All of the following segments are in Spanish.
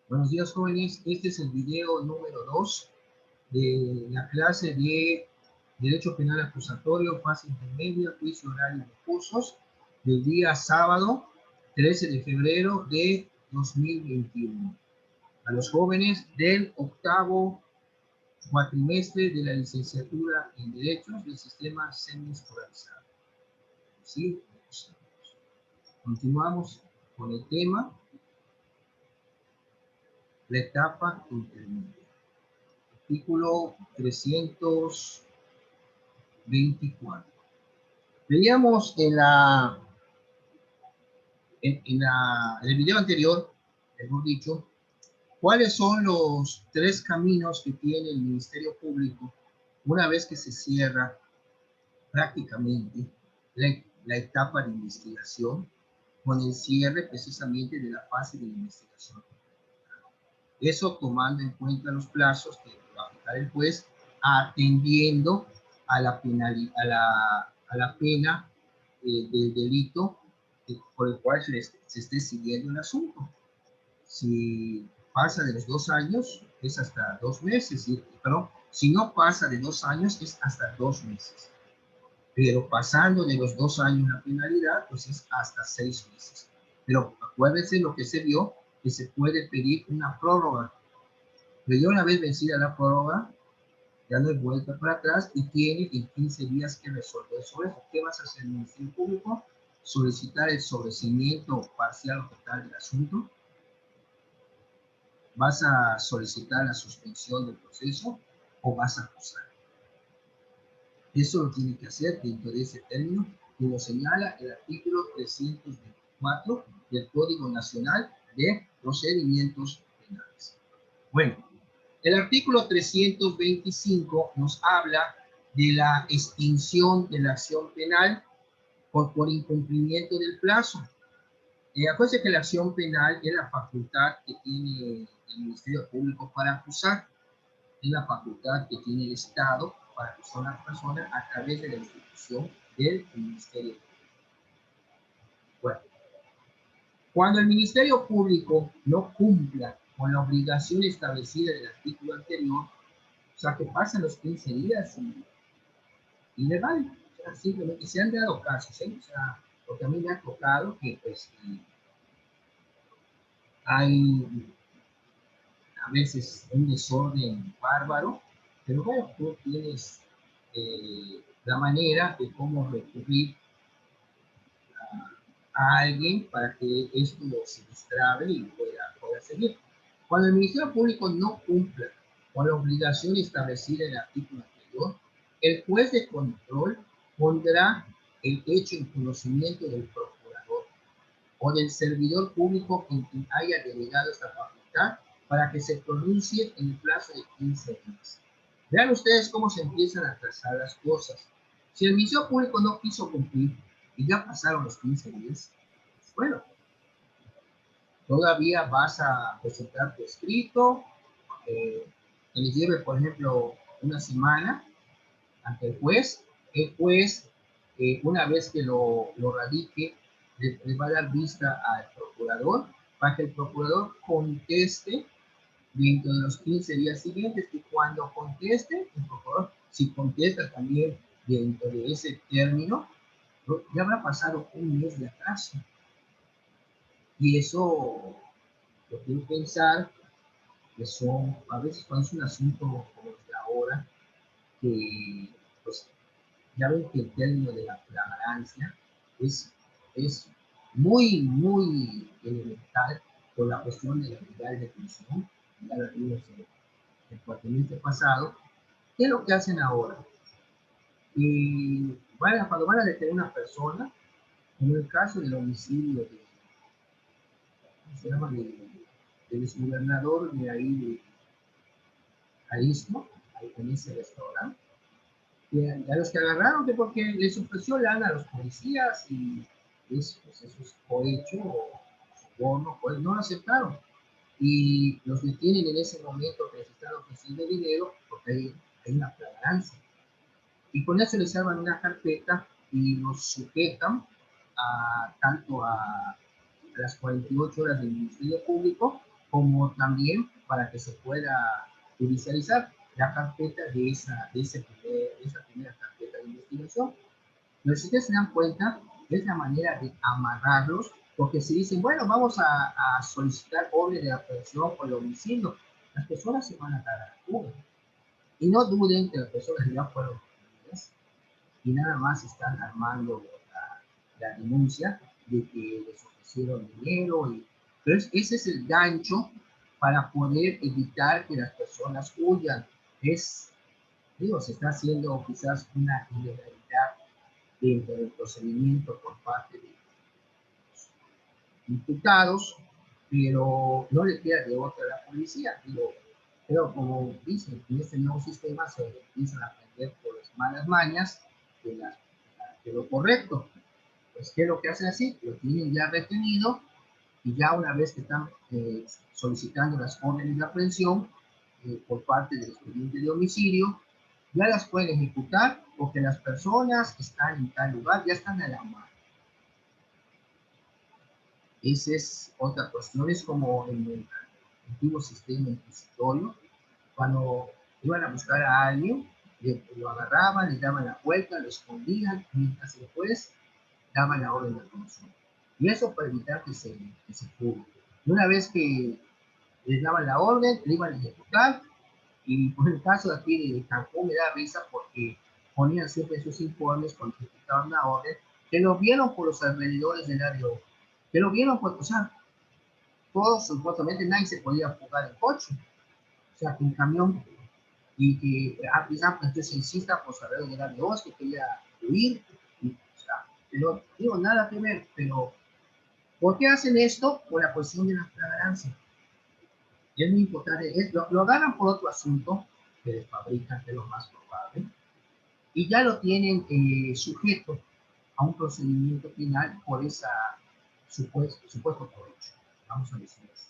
Buenos días, jóvenes. Este es el video número 2 de la clase de Derecho Penal Acusatorio, fase intermedia, juicio oral y recursos, del día sábado 13 de febrero de 2021. A los jóvenes del octavo cuatrimestre de la licenciatura en Derechos del sistema semi-escolarizado. ¿Sí? Continuamos con el tema, la etapa intermedia. Artículo 324. Veíamos en el video anterior, hemos dicho, cuáles son los tres caminos que tiene el Ministerio Público una vez que se cierra prácticamente la etapa de investigación con el cierre precisamente de la fase de investigación. Eso tomando en cuenta los plazos que va a aplicar el juez, atendiendo a la pena del delito por el cual se esté siguiendo el asunto. Si pasa de los 2 años, es hasta 2 meses, pero si no pasa de 2 años, es hasta 2 meses. Pero pasando de los 2 años la penalidad, pues es hasta 6 meses. Pero acuérdense lo que se vio, que se puede pedir una prórroga. Pero ya una vez vencida la prórroga, ya no hay vuelta para atrás y tiene en 15 días que resolver sobre eso. ¿Qué vas a hacer en el Ministerio Público? Solicitar el sobreseimiento parcial o total del asunto. ¿Vas a solicitar la suspensión del proceso o vas a acusar? Eso lo tiene que hacer dentro de ese término que lo señala el artículo 324 del Código Nacional de Procedimientos Penales. Bueno, el artículo 325 nos habla de la extinción de la acción penal por incumplimiento del plazo. Acuérdense que la acción penal es la facultad que tiene el Ministerio Público para acusar, es la facultad que tiene el Estado para acusar a una persona a través de la institución del Ministerio Público. Bueno, cuando el Ministerio Público no cumpla con la obligación establecida en el artículo anterior, o sea, que pasan los 15 días y le vale. O sea, simplemente se han dado casos, ¿eh? O sea, porque a mí me ha tocado que pues hay a veces un desorden bárbaro, pero bueno, tú tienes la manera de cómo recurrir a alguien para que esto se destrabe y pueda seguir. Cuando el Ministerio Público no cumpla con la obligación establecida en el artículo anterior, el juez de control pondrá el hecho en conocimiento del procurador o del servidor público en quien haya delegado esta facultad para que se pronuncie en el plazo de 15 días. Vean ustedes cómo se empiezan a trazar las cosas. Si el Ministerio Público no quiso cumplir y ya pasaron los 15 días, pues bueno, todavía vas a presentar tu escrito, que les lleve, por ejemplo, una semana ante el juez, una vez que lo radique, le va a dar vista al procurador para que el procurador conteste dentro de los 15 días siguientes, y cuando conteste, el procurador, si contesta también dentro de ese término, ya habrá pasado un mes de atraso. Y eso lo quiero pensar que son, a veces cuando es un asunto como el de ahora, que pues ya ven que el término de la flagrancia es, es muy elemental por la cuestión de la legalidad de detención. Ya lo vimos en el cuatrimestre pasado. ¿Qué es lo que hacen ahora? Cuando van a detener a una persona, en el caso del homicidio de, ¿cómo se llama? Del exgobernador de ahí de Jalisco, ahí en ese restaurante, a los que agarraron, que porque les ofreció lana a los policías y pues, eso es cohecho o soborno, pues no lo aceptaron. Y los detienen en ese momento que les están ofreciendo dinero porque hay una flagrancia. Y con eso les arman una carpeta y los sujetan tanto a las 48 horas del Ministerio Público como también para que se pueda judicializar la carpeta de esa primera carpeta de investigación. Pero si ustedes se dan cuenta, es la manera de amarrarlos, porque si dicen, bueno, vamos a solicitar orden de aprehensión por el homicidio, las personas se van a dar a la fuga. Y no duden que las personas ya fueron detenidas y nada más están armando la denuncia de que les ofrecieron dinero. Pero ese es el gancho para poder evitar que las personas huyan. Digo, se está haciendo quizás una ilegalidad dentro del procedimiento por parte de los imputados, pero no le queda de otra a la policía. Digo, pero como dicen, en este nuevo sistema se empiezan a aprender por las malas mañas de lo correcto. Pues, ¿qué es lo que hacen así? Lo tienen ya retenido y ya una vez que están solicitando las órdenes de aprehensión por parte del expediente de homicidio, ya las pueden ejecutar porque las personas que están en tal lugar ya están a la mano. Esa es otra cuestión, es como en el antiguo sistema inquisitorio, cuando iban a buscar a alguien, lo agarraban, le daban la vuelta, lo escondían, mientras el juez daba la orden de aprehensión. Y eso para evitar que se fugue. Y una vez que les daban la orden, le iban a ejecutar, y por el caso de aquí de Cancún me da risa porque ponían siempre sus informes cuando ejecutaban la orden, que lo vieron por los alrededores del área, que lo vieron por, o sea, todos supuestamente nadie se podía fugar en coche, o sea, que un camión, y que quizás entonces insista por saber del área que quería huir, y, o sea, pero digo, nada que ver, pero ¿por qué hacen esto? Por la cuestión de la flagrancia. Y es muy importante, lo agarran por otro asunto que les fabrican, que es lo más probable, y ya lo tienen sujeto a un procedimiento penal por esa supuesto provecho. Vamos a decir así.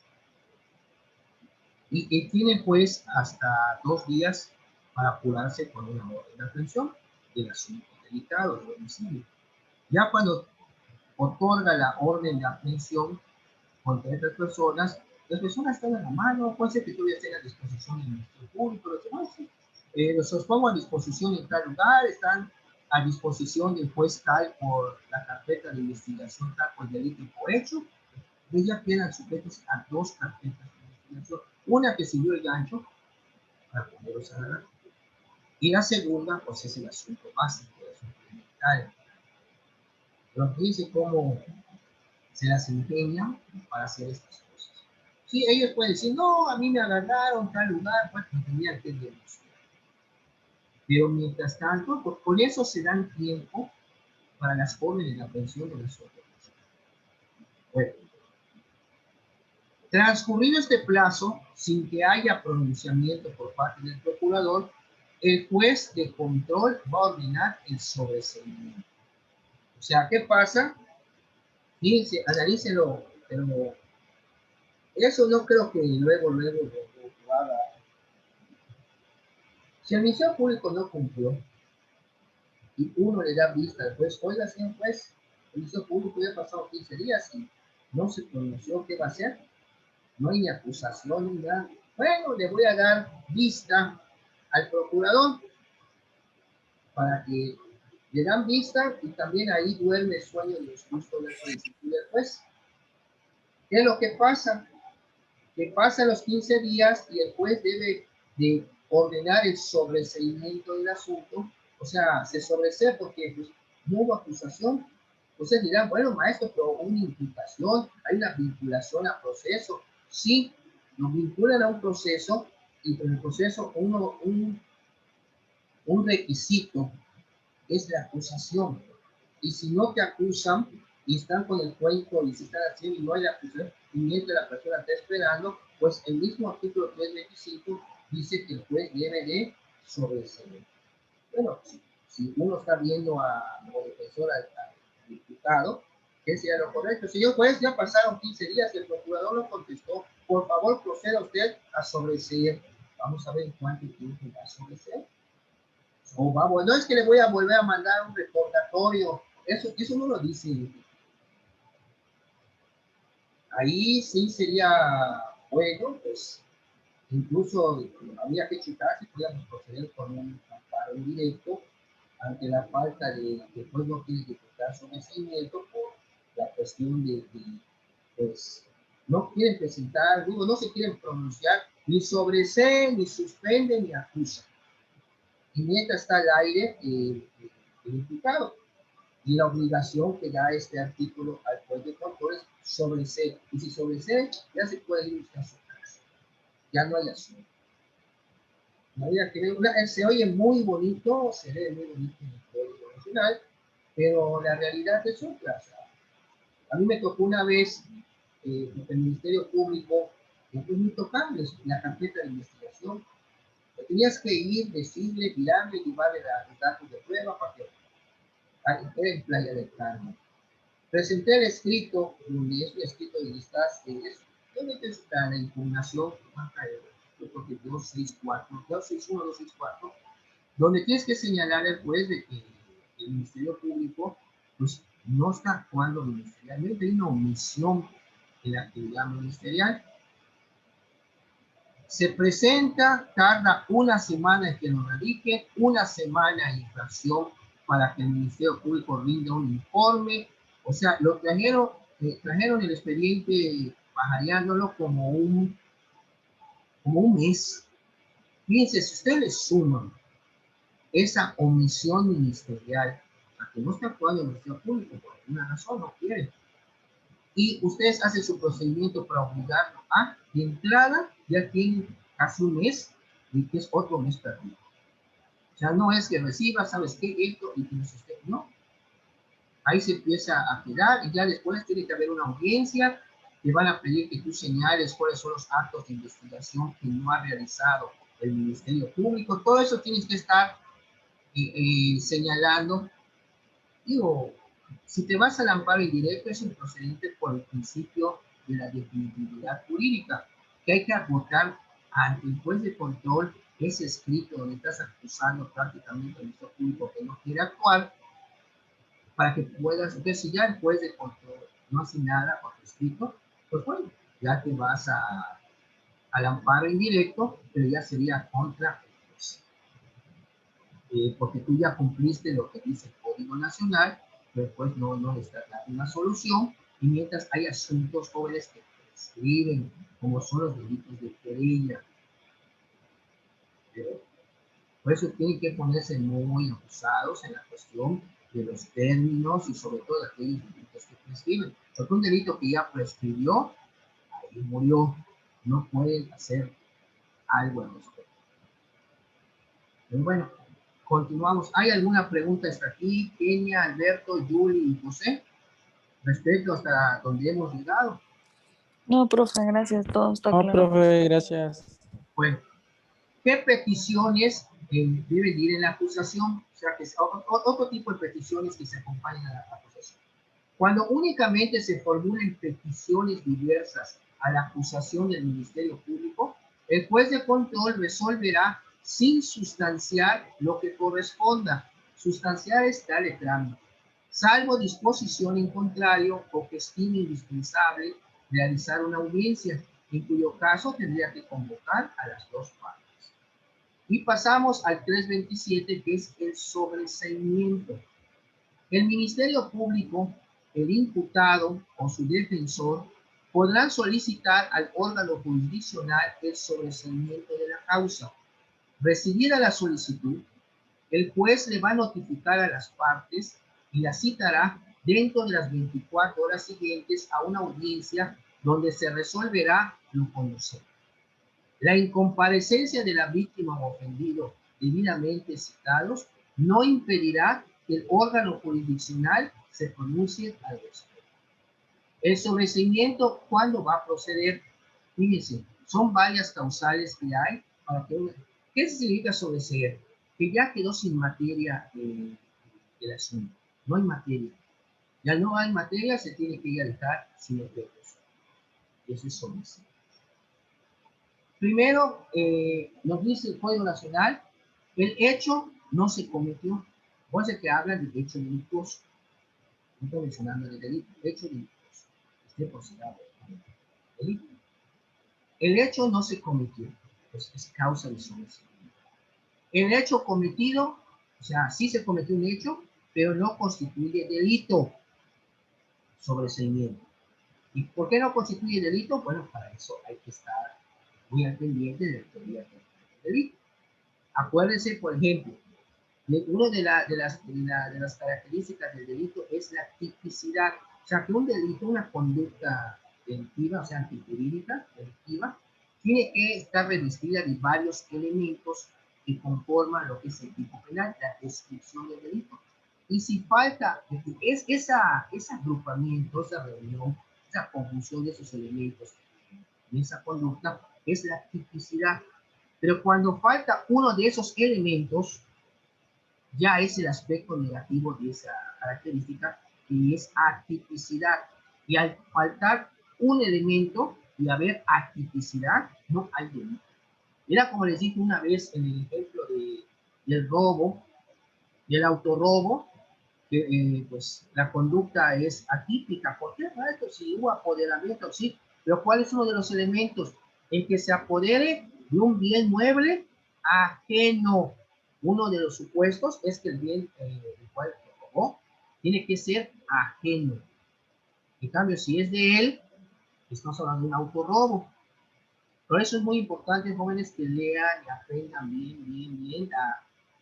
Y tienen pues hasta 2 días para apurarse con una orden de aprehensión del asunto delicado, del homicidio. Ya cuando otorga la orden de aprehensión contra estas personas, las personas están a la mano, puede ser que todavía estén a disposición del Ministerio Público, los pongo a disposición en tal lugar, están a disposición del juez tal por la carpeta de investigación tal por el delito por hecho, y ya quedan sujetos a 2 carpetas de investigación, una que siguió el gancho para ponerlos a la y la segunda pues es el asunto básico, el asunto elemental. Pero fíjense cómo se las ingenian para hacer estas cosas. Sí, ellos pueden decir, no, a mí me agarraron tal lugar, pues no tenían que denunciar. Pero mientras tanto, pues, con eso se dan tiempo para las órdenes de aprehensión de las otras personas. Bueno, transcurrido este plazo, sin que haya pronunciamiento por parte del procurador, el juez de control va a ordenar el sobreseimiento. O sea, ¿qué pasa? Fíjense, analícenlo, pero eso no creo que luego lo haga. Si el Ministerio Público no cumplió y uno le da vista al juez, oiga, señor juez, el Ministerio Público ya ha pasado 15 días y no se pronunció qué va a hacer, no hay ni acusación ni nada. Bueno, le voy a dar vista al procurador para que le dan vista y también ahí duerme el sueño de los justos de la solicitud del juez. ¿Qué es lo que pasa? Que pasan los 15 días y el juez debe de ordenar el sobreseimiento del asunto, o sea, se sobresee porque pues, no hubo acusación. Entonces dirán, bueno, maestro, pero una imputación, hay una vinculación a proceso. Sí, nos vinculan a un proceso y en el proceso un requisito es la acusación. Y si no te acusan y están con el cuento y se están haciendo y no hay la acusación, y mientras la persona está esperando, pues el mismo artículo 325 dice que el juez debe de sobreseer. Bueno, si uno está viendo como defensor al diputado, ¿qué sería lo correcto? Señor juez, ya pasaron 15 días y el procurador no contestó, por favor proceda usted a sobreseer. Vamos a ver cuánto tiempo va a sobreseer. O vamos, no es que le voy a volver a mandar un recordatorio, eso no lo dice. Ahí sí sería bueno, pues incluso había que checar si podíamos proceder con un amparo directo ante la falta de que pues no quiere ejecutar su vencimiento por la cuestión pues, no quieren presentar, digo, no se quieren pronunciar ni sobre C, ni suspende, ni acusa. Y mientras está al aire el imputado. Y la obligación que da este artículo al juez de control es sobreseer. Y si sobreseer, ya se puede ir a su casa. Ya no hay asunto. No había que ver, se oye muy bonito, se ve muy bonito en el Código Nacional, pero la realidad es otra. O sea, a mí me tocó una vez el Ministerio Público, es intocable la carpeta de investigación. Tenías que ir, decirle, mirarle, llevarle los datos de prueba para que era en Playa del Carmen. Presenté el escrito, donde es un escrito de listas, donde está la impugnación, yo creo que 264, 261, 264, donde tienes que señalar al juez de que el Ministerio Público pues, no está actuando ministerialmente, hay una omisión en la actividad ministerial. Se presenta, tarda una semana en que lo radique, una semana en infracción para que el Ministerio Público rinda un informe. O sea, lo trajeron el expediente pajareándolo como un mes. Fíjense, si ustedes suman esa omisión ministerial, a que no está actuando el Ministerio Público por alguna razón, no quiere, y ustedes hacen su procedimiento para obligarlo a, de entrada, ya tienen casi un mes, y que es otro mes perdido. O sea, no es que reciba, ¿sabes qué? Esto, y tienes usted, no. Ahí se empieza a quedar, y ya después tiene que haber una audiencia, te van a pedir que tú señales cuáles son los actos de investigación que no ha realizado el Ministerio Público. Todo eso tienes que estar señalando. Digo, si te vas al amparo indirecto, es un procedente por el principio de la definitividad jurídica, que hay que agotar ante el juez de control ese escrito donde estás acusando prácticamente al Ministerio Público que no quiere actuar, para que puedas, entonces si ya el juez de control no hace nada por escrito, pues bueno, ya te vas al amparo indirecto, pero ya sería contra el juez. Porque tú ya cumpliste lo que dice el Código Nacional, pero pues no le estás dando una solución, y mientras hay asuntos jóvenes que prescriben, como son los delitos de querella. Por eso tienen que ponerse muy abusados en la cuestión de los términos y sobre todo de aquellos delitos que prescriben. Porque un delito que ya prescribió, ahí murió, no pueden hacer algo al respecto. Pero bueno, continuamos. ¿Hay alguna pregunta hasta aquí? Kenia, Alberto, Yuli y José, respecto hasta donde hemos llegado. No, profe, gracias, todo está No, claro. profe, gracias. Bueno, ¿qué peticiones deben ir en la acusación? O sea, que es otro tipo de peticiones que se acompañan a la acusación. Cuando únicamente se formulen peticiones diversas a la acusación del Ministerio Público, el juez de control resolverá sin sustanciar lo que corresponda. Sustanciar es darle trámite, salvo disposición en contrario o que estime indispensable realizar una audiencia, en cuyo caso tendría que convocar a las dos partes. Y pasamos al 327, que es el sobreseimiento. El Ministerio Público, el imputado o su defensor podrán solicitar al órgano jurisdiccional el sobreseimiento de la causa. Recibida la solicitud, el juez le va a notificar a las partes y la citará dentro de las 24 horas siguientes a una audiencia donde se resolverá lo conocido. La incomparecencia de la víctima o ofendido debidamente citados no impedirá que el órgano jurisdiccional se pronuncie al respecto. El sobreseimiento, ¿cuándo va a proceder? Fíjense, son varias causales que hay para que... ¿Qué significa sobreseer? Que ya quedó sin materia el asunto. No hay materia. Ya no hay materia, se tiene que ir a dejar sin efectos. Eso es sobreseer. Primero, nos dice el Código Nacional, el hecho no se cometió. Vos es que hablan de hecho delictuoso. No estoy mencionando el delito, hecho delictuoso. Esté considerado delito. El hecho no se cometió, pues es causa de sobreseimiento. El hecho cometido, o sea, sí se cometió un hecho, pero no constituye delito, sobreseimiento. ¿Y por qué no constituye delito? Bueno, para eso hay que estar muy al pendiente de la teoría del delito. Acuérdense, por ejemplo, una de las características del delito es la tipicidad. O sea, que un delito, una conducta delictiva, o sea, antijurídica, delictiva, tiene que estar revestida de varios elementos que conforman lo que es el tipo penal, la descripción del delito. Y si falta, es ese agrupamiento, esa reunión, esa conjunción de esos elementos en esa conducta, es la tipicidad. Pero cuando falta uno de esos elementos, ya es el aspecto negativo de esa característica, que es atipicidad. Y al faltar un elemento y haber atipicidad, no hay delito. Era como les dije una vez en el ejemplo del robo, del autorrobo, que pues la conducta es atípica. ¿Por qué? Bueno, si hubo apoderamiento, sí, pero ¿cuál es uno de los elementos? El que se apodere de un bien mueble ajeno. Uno de los supuestos es que el bien el cual robó tiene que ser ajeno. En cambio, si es de él, estamos hablando de un autorrobo. Por eso es muy importante, jóvenes, que lean y aprendan bien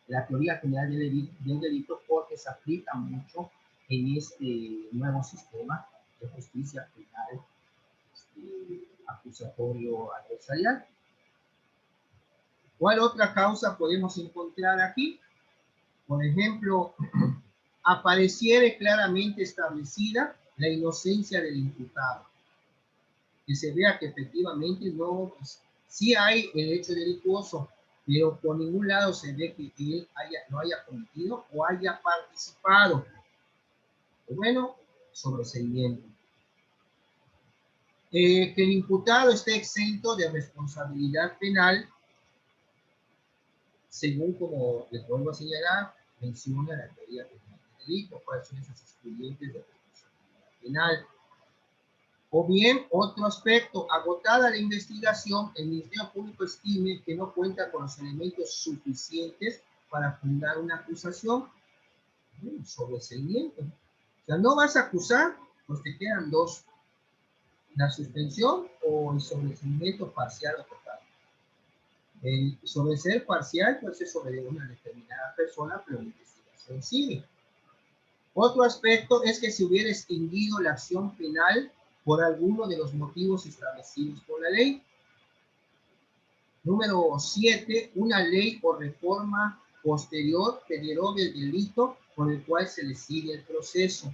la teoría general del delito, porque se aplica mucho en este nuevo sistema de justicia penal acusatorio adversarial. ¿Cuál otra causa podemos encontrar aquí? Por ejemplo, apareciere claramente establecida la inocencia del imputado. Que se vea que efectivamente no, pues, sí hay el hecho delictuoso, pero por ningún lado se ve que él no haya cometido o haya participado. Bueno, sobreseimiento. Que el imputado esté exento de responsabilidad penal, según como les vuelvo a señalar, menciona la teoría penal del delito, cuáles son esas excluyentes de responsabilidad penal. O bien, otro aspecto, agotada la investigación, el Ministerio Público estime que no cuenta con los elementos suficientes para fundar una acusación. Sobreseimiento. O sea, no vas a acusar, pues te quedan dos, la suspensión o el sobreseimiento parcial o total. El sobreseer parcial puede ser sobre una determinada persona, pero la investigación sigue. Otro aspecto es que se hubiera extinguido la acción penal por alguno de los motivos establecidos por la ley. Número 7, una ley o reforma posterior que derogue el delito por el cual se le sigue el proceso.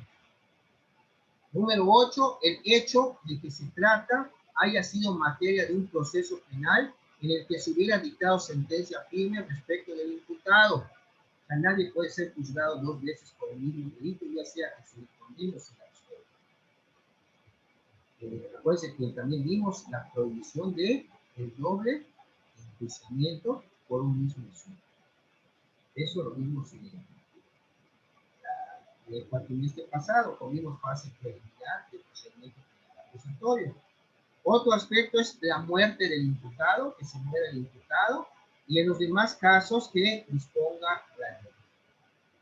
Número 8, el hecho de que se trata haya sido materia de un proceso penal en el que se hubiera dictado sentencia firme respecto del imputado. O sea, nadie puede ser juzgado dos veces por el mismo delito, ya sea que se le condene o se le absuelva. Acuérdense que también vimos la prohibición de el doble enjuiciamiento por un mismo asunto. Eso lo vimos en el cuatrimestre pasado, o vimos fase preliminar del procedimiento acusatorio. Otro aspecto es la muerte del imputado, que se muera el imputado, y en los demás casos que disponga la ley.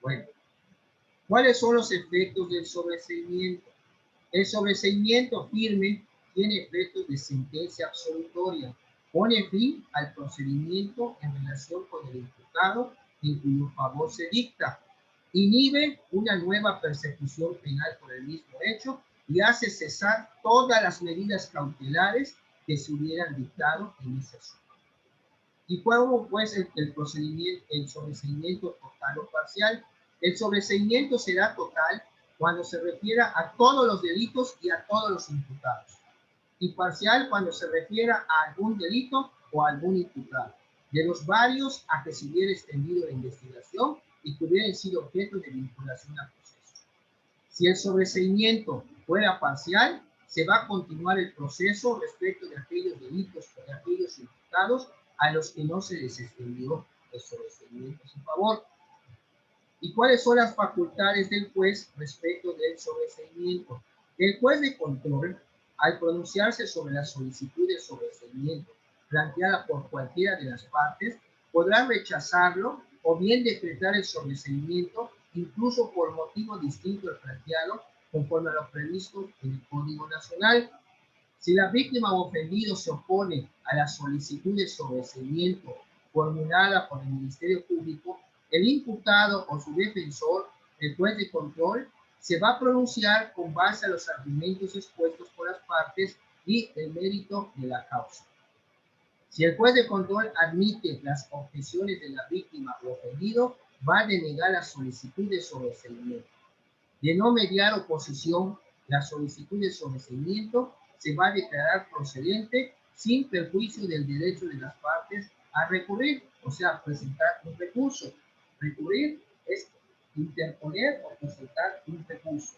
Bueno, ¿cuáles son los efectos del sobreseimiento? El sobreseimiento firme tiene efectos de sentencia absolutoria. Pone fin al procedimiento en relación con el imputado en cuyo favor se dicta. Inhibe una nueva persecución penal por el mismo hecho y hace cesar todas las medidas cautelares que se hubieran dictado en ese asunto. ¿Y cómo pues el procedimiento, el sobreseimiento total o parcial? El sobreseimiento será total cuando se refiera a todos los delitos y a todos los imputados. Y parcial cuando se refiera a algún delito o a algún imputado. De los varios a que se hubiera extendido la investigación y que hubieran sido objeto de vinculación al proceso. Si el sobreseimiento fuera parcial, se va a continuar el proceso respecto de aquellos delitos o de aquellos imputados a los que no se les extendió el sobreseimiento a su favor. ¿Y cuáles son las facultades del juez respecto del sobreseimiento? El juez de control al pronunciarse sobre la solicitud de sobreseimiento planteada por cualquiera de las partes, podrá rechazarlo o bien decretar el sobreseimiento, incluso por motivo distinto al planteado, conforme a lo previsto en el Código Nacional. Si la víctima o ofendido se opone a la solicitud de sobreseimiento formulada por el Ministerio Público, el imputado o su defensor, el juez de control, se va a pronunciar con base a los argumentos expuestos por las partes y el mérito de la causa. Si el juez de control admite las objeciones de la víctima o ofendido, va a denegar la solicitud de sobreseimiento. De no mediar oposición, la solicitud de sobreseimiento se va a declarar procedente sin perjuicio del derecho de las partes a recurrir, o sea, presentar un recurso. Recurrir es interponer o presentar un recurso.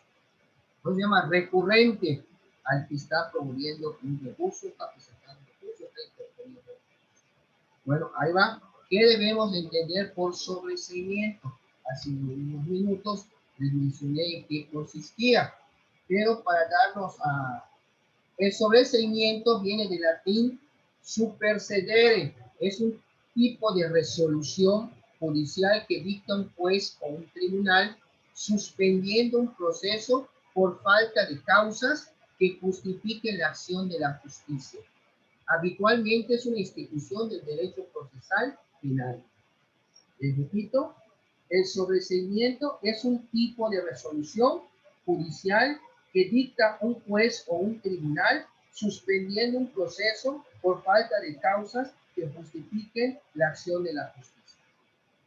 No se llama recurrente al que está promoviendo un recurso, está presentando un recurso, está interponiendo. Bueno, ahí va. ¿Qué debemos entender por sobreseimiento? Hace unos minutos les mencioné en qué consistía, pero para darnos a... El sobreseimiento viene del latín supersedere, es un tipo de resolución judicial que dicta un juez o un tribunal suspendiendo un proceso por falta de causas que justifiquen la acción de la justicia. Habitualmente es una institución del derecho procesal penal. Les repito, el sobreseimiento es un tipo de resolución judicial que dicta un juez o un tribunal suspendiendo un proceso por falta de causas que justifiquen la acción de la justicia.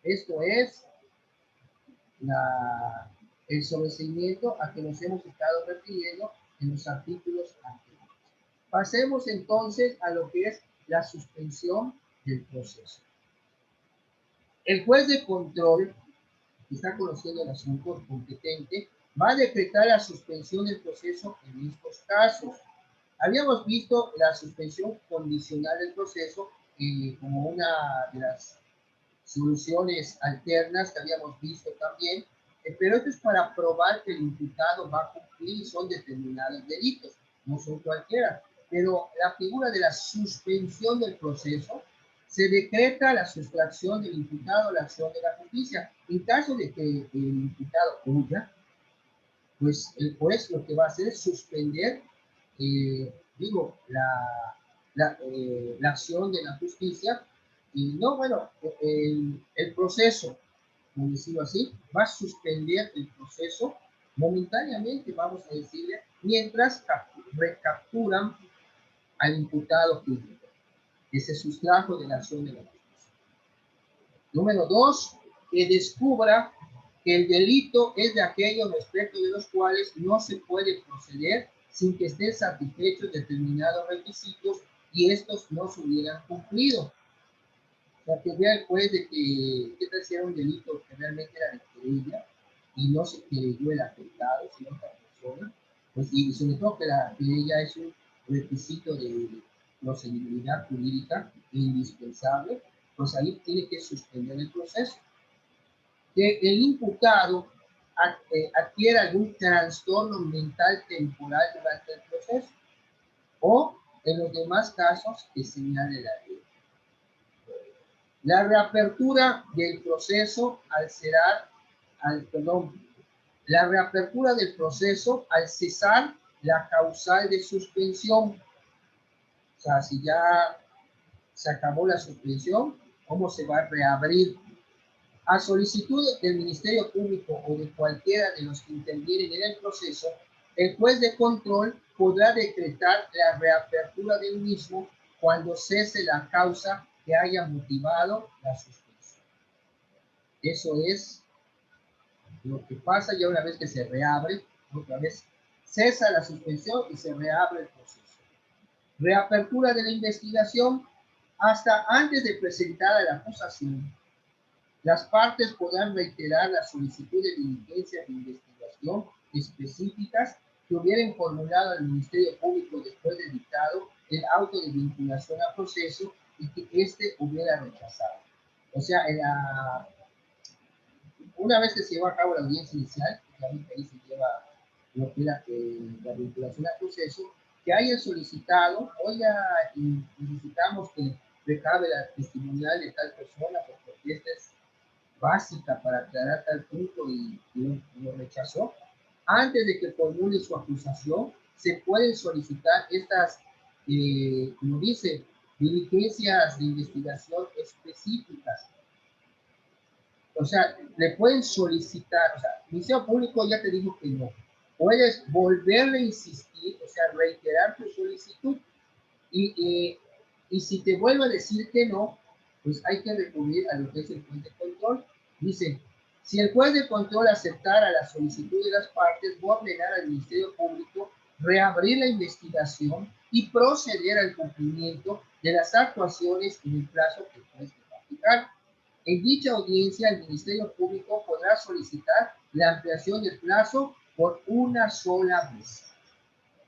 Esto es el sobreseimiento a que nos hemos estado refiriendo en los artículos anteriores. Pasemos entonces a lo que es la suspensión del proceso. El juez de control, que está conociendo el asunto competente, va a decretar la suspensión del proceso en estos casos. Habíamos visto la suspensión condicional del proceso como una de las soluciones alternas que habíamos visto también, pero esto es para probar que el imputado va a cumplir y son determinados delitos, no son cualquiera. Pero la figura de la suspensión del proceso se decreta la sustracción del imputado a la acción de la justicia. En caso de que el imputado huya, pues el juez lo que va a hacer es suspender, la acción de la justicia y no, bueno, el proceso, por decirlo así, va a suspender el proceso momentáneamente, vamos a decirle, mientras recapturan al imputado que se sustrajo de la acción de la justicia. Número 2, que descubra que el delito es de aquellos respecto de los cuales no se puede proceder sin que estén satisfechos determinados requisitos y estos no se hubieran cumplido. O sea, que vea el juez de que tal si era un delito que realmente era de querella y no se querelló el afectado, sino otra persona, pues, y sobre todo que la querella es un requisito de procedibilidad jurídica indispensable, pues ahí tiene que suspender el proceso. Que el imputado adquiera algún trastorno mental temporal durante el proceso o en los demás casos que señale la ley. La reapertura del proceso la reapertura del proceso al cesar la causal de suspensión. O sea, si ya se acabó la suspensión, ¿cómo se va a reabrir? A solicitud del Ministerio Público o de cualquiera de los que intervienen en el proceso, el juez de control podrá decretar la reapertura del mismo cuando cese la causa que haya motivado la suspensión. Eso es lo que pasa ya una vez que se reabre, otra vez cesa la suspensión y se reabre el proceso. Reapertura de la investigación hasta antes de presentar la acusación. Las partes podrán reiterar la solicitud de diligencias de investigación específicas que hubieran formulado al Ministerio Público después de dictado el auto de vinculación al proceso y que éste hubiera rechazado. O sea, una vez que se lleva a cabo la audiencia inicial, que ahí se lleva lo que era la vinculación al proceso, que hayan solicitado, oiga, y necesitamos que recabe la testimonial de tal persona, porque esta es básica para aclarar tal punto y lo rechazó. Antes de que formule su acusación, se pueden solicitar estas, como dice, diligencias de investigación específicas. O sea, le pueden solicitar, o sea, el Ministerio Público ya te dijo que no. Puedes volverle a insistir, o sea, reiterar tu solicitud y si te vuelve a decir que no, pues hay que recurrir a lo que es el juez de control. Dice, si el juez de control aceptara la solicitud de las partes, va a ordenar al Ministerio Público reabrir la investigación y proceder al cumplimiento de las actuaciones en el plazo que el juez va a fijar. En dicha audiencia, el Ministerio Público podrá solicitar la ampliación del plazo por una sola vez.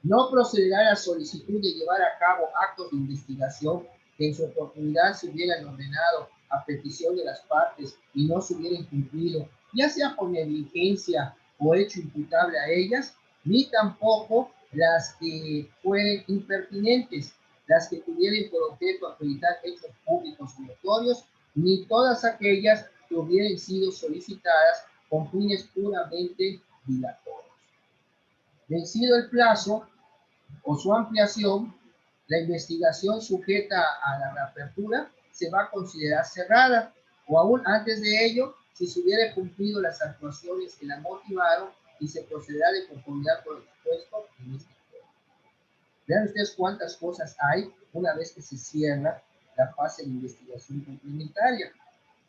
No procederá a la solicitud de llevar a cabo actos de investigación que en su oportunidad se hubieran ordenado a petición de las partes y no se hubieran cumplido, ya sea por negligencia o hecho imputable a ellas, ni tampoco las que fueren impertinentes, las que tuvieran por objeto acreditar hechos públicos y notorios, ni todas aquellas que hubieran sido solicitadas con fines puramente dilatorios. Vencido el plazo o su ampliación, la investigación sujeta a la reapertura se va a considerar cerrada, o aún antes de ello, si se hubiera cumplido las actuaciones que la motivaron y se procederá de conformidad con lo expuesto en este tema. Vean ustedes cuántas cosas hay una vez que se cierra la fase de investigación complementaria.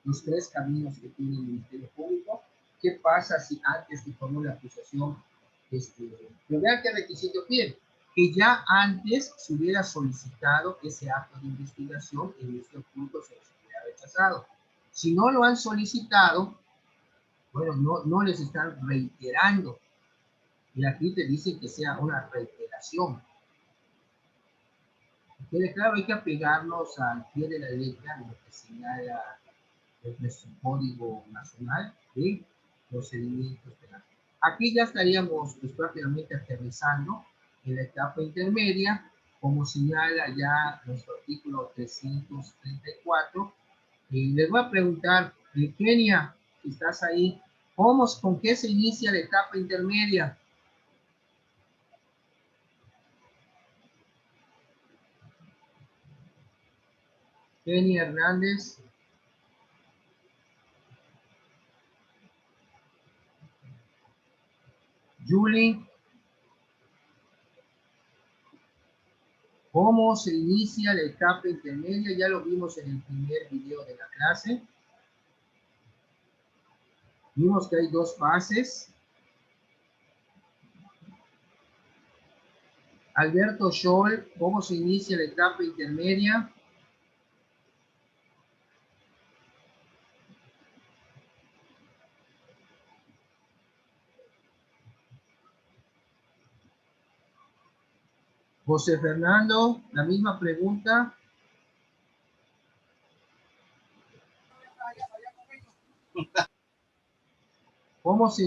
Los tres caminos que tiene el Ministerio Público. ¿Qué pasa si antes que formule la acusación, pero vean qué requisito piden? Que ya antes se hubiera solicitado ese acto de investigación y el Ministerio Público se los hubiera rechazado. Si no lo han solicitado, bueno, no les están reiterando. Y aquí te dicen que sea una reiteración. Quede claro, hay que apegarnos al pie de la letra de lo que señala nuestro Código Nacional de Procedimientos Penales. Aquí ya estaríamos pues, prácticamente aterrizando en la etapa intermedia, como señala ya nuestro artículo 334. Y les voy a preguntar, Kenia, si estás ahí, ¿con qué se inicia la etapa intermedia? Kenia Hernández. Julie. ¿Cómo se inicia la etapa intermedia? Ya lo vimos en el primer video de la clase. Vimos que hay dos fases. Alberto Scholl, ¿cómo se inicia la etapa intermedia? José Fernando, la misma pregunta. ¿Cómo se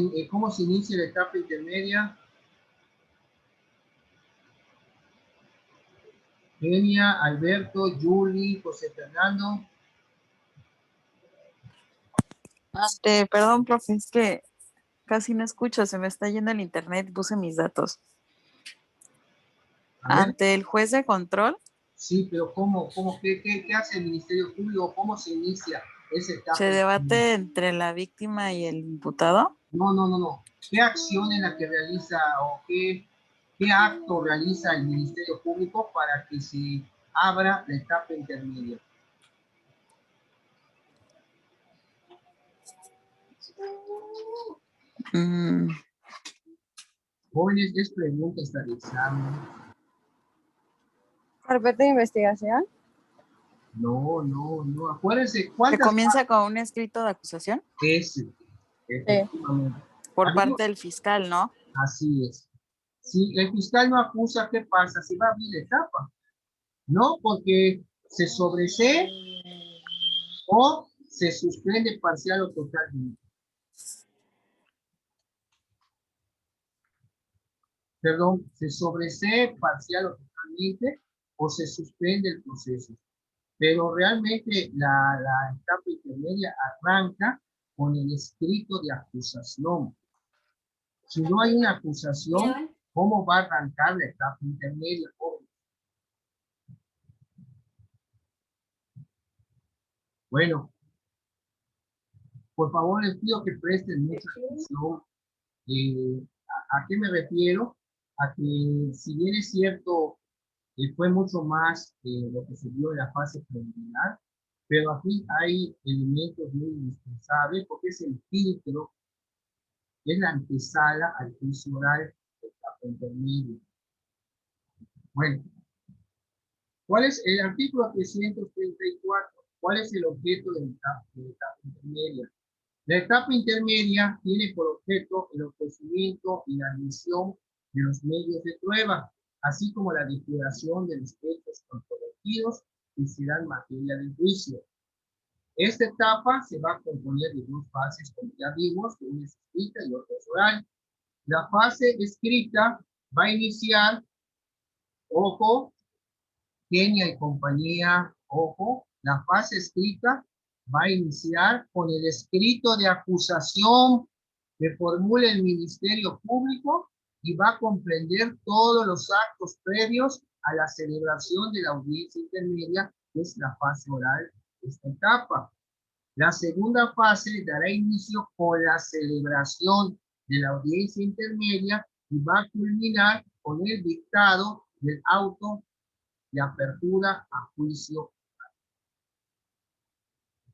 inicia la etapa intermedia? Kenia, Alberto, Julie, José Fernando. Perdón, profe, es que casi no escucho, se me está yendo el internet y puse mis datos. A ver. Ante el juez de control. Sí, pero qué hace el Ministerio Público? ¿Cómo se inicia esa etapa? ¿Se debate entre la víctima y el imputado? No. ¿Qué acción es la que realiza o qué acto realiza el Ministerio Público para que se abra la etapa intermedia? Jóvenes, es pregunta esta de examen. ¿Carpeta de investigación? No. Acuérdense, ¿Se comienza con un escrito de acusación? Efectivamente. Por parte del fiscal, ¿no? Así es. Si el fiscal no acusa, ¿qué pasa? Se va a abrir la etapa. No, porque se sobresee o se suspende parcial o totalmente. perdón, se sobresee parcial o totalmente o se suspende el proceso. Pero realmente la etapa intermedia arranca con el escrito de acusación. Si no hay una acusación, ¿cómo va a arrancar la etapa intermedia? Bueno, por favor les pido que presten mucha atención. ¿A qué me refiero? A que si bien es cierto, fue mucho más lo que se vio en la fase preliminar, pero aquí hay elementos muy indispensables porque es el filtro, es la antesala al juicio oral de etapa intermedia. Bueno, ¿cuál es el artículo 334? ¿Cuál es el objeto de la etapa intermedia? La etapa intermedia tiene por objeto el ofrecimiento y la admisión de los medios de prueba, así como la depuración de los hechos controvertidos que serán materia del juicio. Esta etapa se va a componer de dos fases, como ya vimos, una es escrita y otra es oral. La fase escrita va a iniciar, ojo, Kenia y compañía, ojo, la fase escrita va a iniciar con el escrito de acusación que formule el Ministerio Público y va a comprender todos los actos previos a la celebración de la audiencia intermedia, que es la fase oral de esta etapa. La segunda fase dará inicio con la celebración de la audiencia intermedia y va a culminar con el dictado del auto de apertura a juicio.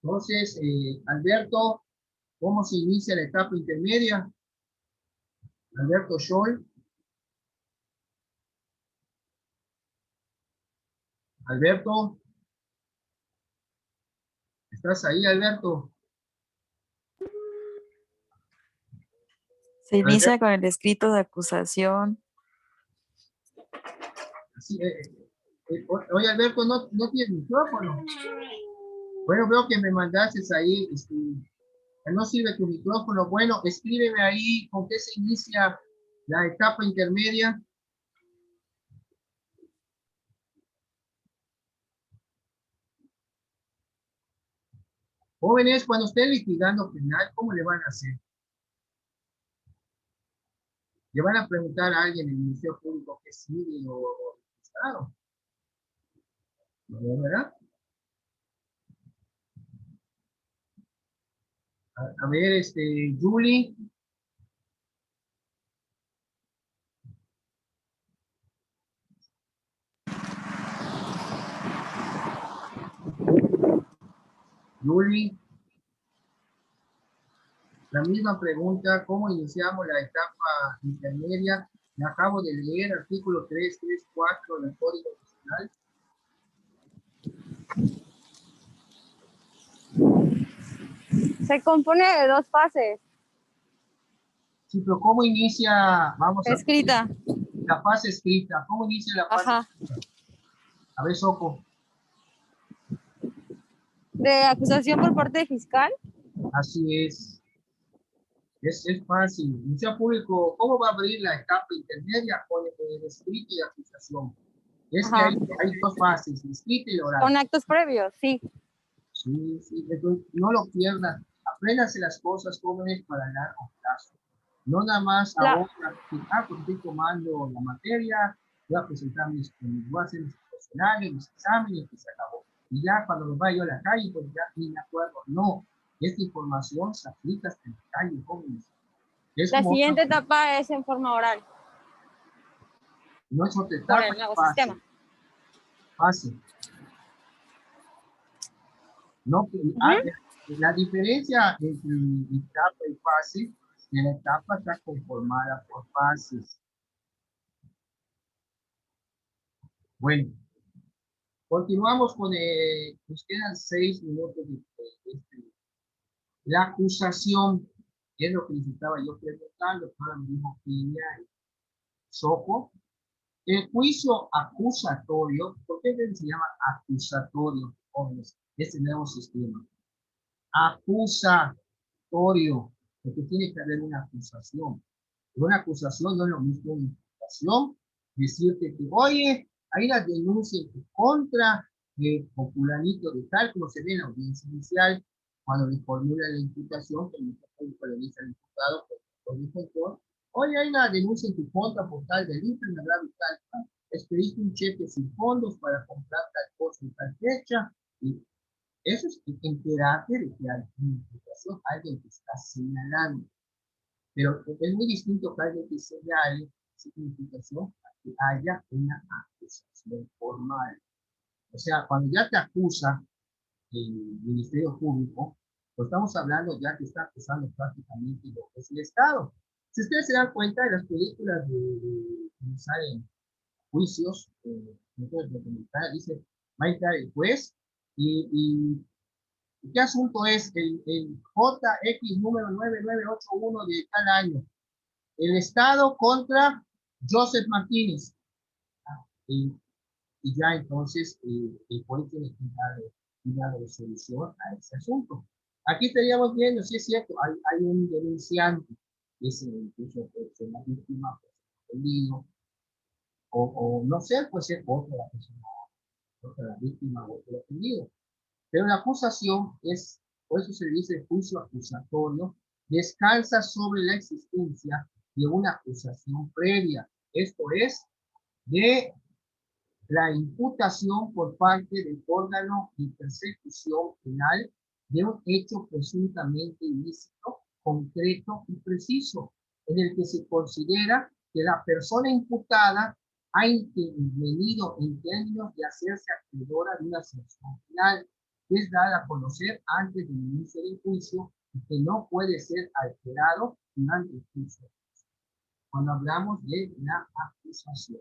Entonces, Alberto, ¿cómo se inicia la etapa intermedia? Alberto Scholl. Alberto, ¿estás ahí, Alberto? Se inicia con el escrito de acusación. Sí, oye, Alberto, ¿no tienes micrófono? Bueno, veo que me mandaste ahí, no sirve tu micrófono. Bueno, escríbeme ahí con qué se inicia la etapa intermedia. Jóvenes, cuando estén litigando penal, ¿cómo le van a hacer? Le van a preguntar a alguien en el Ministerio Público que sigue o Estado. ¿No, verdad? A ver, Julie. Julie. La misma pregunta, ¿cómo iniciamos la etapa intermedia? Me acabo de leer artículo 334 del Código Nacional. Se compone de dos fases. Sí, pero ¿cómo inicia? Vamos a Escrita. la fase escrita. ¿Cómo inicia la fase Ajá. escrita? A ver, Soco. De acusación por parte del fiscal. Así es. Es fácil. Ministerio Público, ¿cómo va a abrir la etapa intermedia? Con el escrito y acusación. Es Ajá. que hay dos fases, el escrito y el oral. Con actos previos, sí. Sí, sí, entonces, no lo pierdan. Apréndanse las cosas, jóvenes, para el largo plazo. No nada más ahora, pues estoy tomando la materia, voy a presentar voy a hacer mis profesionales, mis exámenes, y se acabó. Y ya cuando me vaya yo a la calle, pues ya ni me acuerdo. No, esta información se aplica hasta en la calle, jóvenes. Es La como siguiente etapa es en forma oral. no es otra Con etapa, el nuevo fase. sistema. Fase. No, la diferencia entre etapa y fase, que la etapa está conformada por fases. Bueno, continuamos con, nos quedan 6 minutos de la acusación, es lo que necesitaba yo preguntando, ahora me dijo Piña y Soco. El juicio acusatorio, ¿por qué se llama acusatorio, jóvenes? Este nuevo sistema. Acusatorio, porque tiene que haber una acusación. Pero una acusación no es lo mismo que una imputación, decirte que, oye, hay una denuncia en tu contra de populanito de tal, como se ve en la audiencia inicial, cuando le formula la imputación, que el Ministerio Público le dice al imputado, por defensor, oye, hay una denuncia en tu contra por tal delito, en la grave tal, expediste un cheque sin fondos para comprar tal cosa en tal fecha, y eso es enterarte de que hay una imputación, alguien que está señalando. Pero es muy distinto que alguien que señale significación a que haya una acusación formal. O sea, cuando ya te acusa el Ministerio Público, pues estamos hablando ya que está acusando prácticamente lo que es el Estado. Si ustedes se dan cuenta de las películas de salen juicios, entonces lo que me dice, va a entrar el juez y ¿qué asunto es el JX número 9981 de tal año? El Estado contra Joseph Martínez. Y, y ya entonces el juez tiene que dar una resolución a ese asunto. Aquí estaríamos viendo, si es cierto, hay un denunciante, que es incluso la víctima, el niño, o no sé, puede ser otra la persona, otra la víctima o otro el ofendido. Pero la acusación es, por eso se dice juicio acusatorio, descansa sobre la existencia de una acusación previa. Esto es, de la imputación por parte del órgano de persecución penal de un hecho presuntamente ilícito, concreto y preciso, en el que se considera que la persona imputada ha intervenido en términos de hacerse acreedora de una sanción penal, que es dada a conocer antes del inicio del juicio y que no puede ser alterado durante el juicio. Cuando hablamos de la acusación,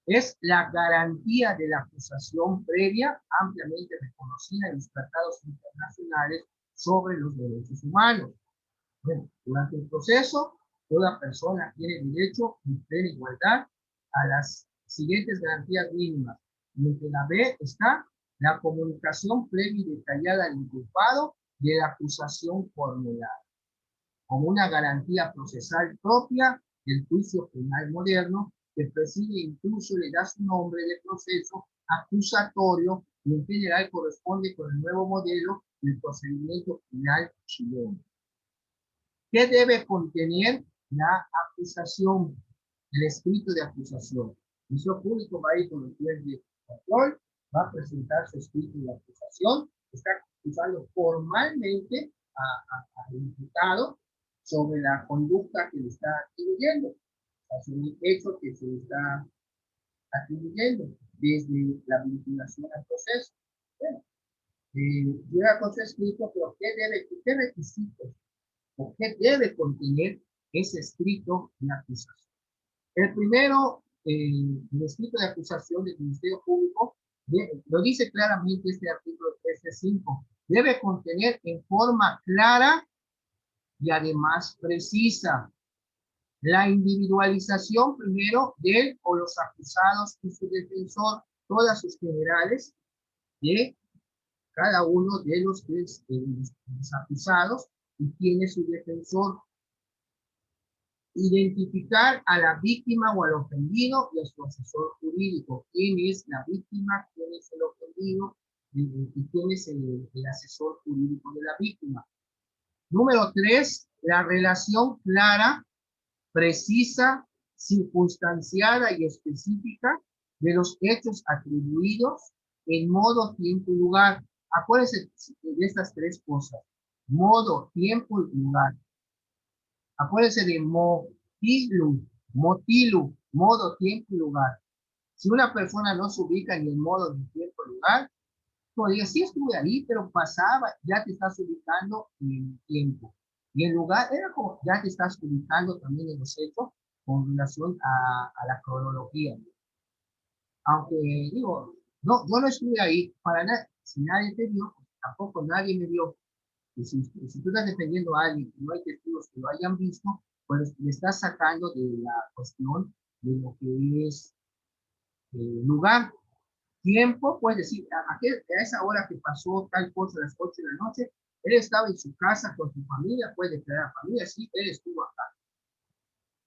es la garantía de la acusación previa ampliamente reconocida en los tratados internacionales sobre los derechos humanos. Bueno, durante el proceso, toda persona tiene derecho y plena igualdad a las siguientes garantías mínimas. Y entre la B está la comunicación previa y detallada al inculpado de la acusación formulada, como una garantía procesal propia del juicio penal moderno, que preside e incluso le da su nombre de proceso acusatorio y en general corresponde con el nuevo modelo del procedimiento penal chileno. ¿Qué debe contener la acusación, el escrito de acusación? El Ministerio Público va a ir con el juez de control, va a presentar su escrito de acusación, está acusando formalmente al imputado sobre la conducta que le está atribuyendo, sobre el hecho que se le está atribuyendo desde la vinculación al proceso. Bueno, llega con su escrito, pero ¿qué requisitos o qué debe contener ese escrito de acusación? El primero, el escrito de acusación del Ministerio Público, lo dice claramente este artículo 13.5, debe contener en forma clara y además precisa la individualización primero de o los acusados y su defensor, todas sus generales, de cada uno de los acusados y tiene su defensor. Identificar a la víctima o al ofendido y a su asesor jurídico. ¿Quién es la víctima? ¿Quién es el ofendido? ¿Y quién es el asesor jurídico de la víctima? Número 3, la relación clara, precisa, circunstanciada y específica de los hechos atribuidos en modo, tiempo y lugar. Acuérdense de estas tres cosas: modo, tiempo y lugar. Acuérdense de motilu, modo, tiempo y lugar. Si una persona no se ubica ni en modo, ni tiempo, ni lugar, podría, sí estuve ahí, pero pasaba, ya te estás ubicando en tiempo. Y en lugar, era como, ya te estás ubicando también en los hechos con relación a la cronología. Aunque, digo, no, yo no estuve ahí para nada. Si nadie te vio, tampoco nadie me vio. Y si tú estás defendiendo a alguien y no hay testigos que lo hayan visto, pues le estás sacando de la cuestión de lo que es lugar, tiempo, puedes decir, a esa hora que pasó tal cosa a las 8 de la noche, él estaba en su casa con su familia, puede declarar familia, sí, él estuvo acá.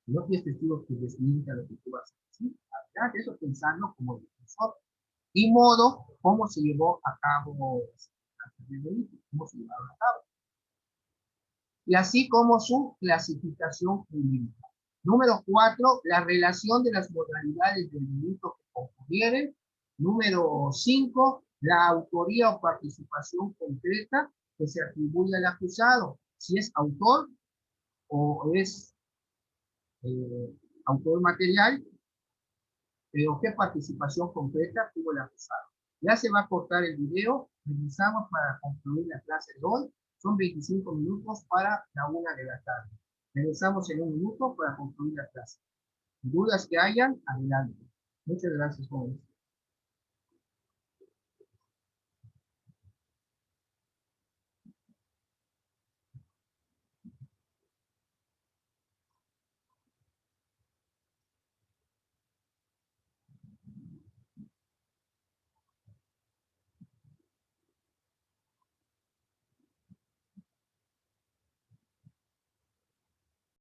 Si no tienes testigos que desmientan lo que tú vas a decir, adelante, eso pensando como defensor. Y modo, cómo se llevó a cabo el delito, cómo se llevaron a cabo. Y así como su clasificación jurídica. Número 4, la relación de las modalidades del delito que concurrieren. Número 5, la autoría o participación concreta que se atribuye al acusado, si es autor o es autor material, pero qué participación concreta tuvo el acusado. Ya se va a cortar el video, regresamos para concluir la clase de hoy. Son 25 minutos para la 1 de la tarde. Regresamos en 1 minuto para concluir la clase. Dudas que hayan, adelante. Muchas gracias, jóvenes.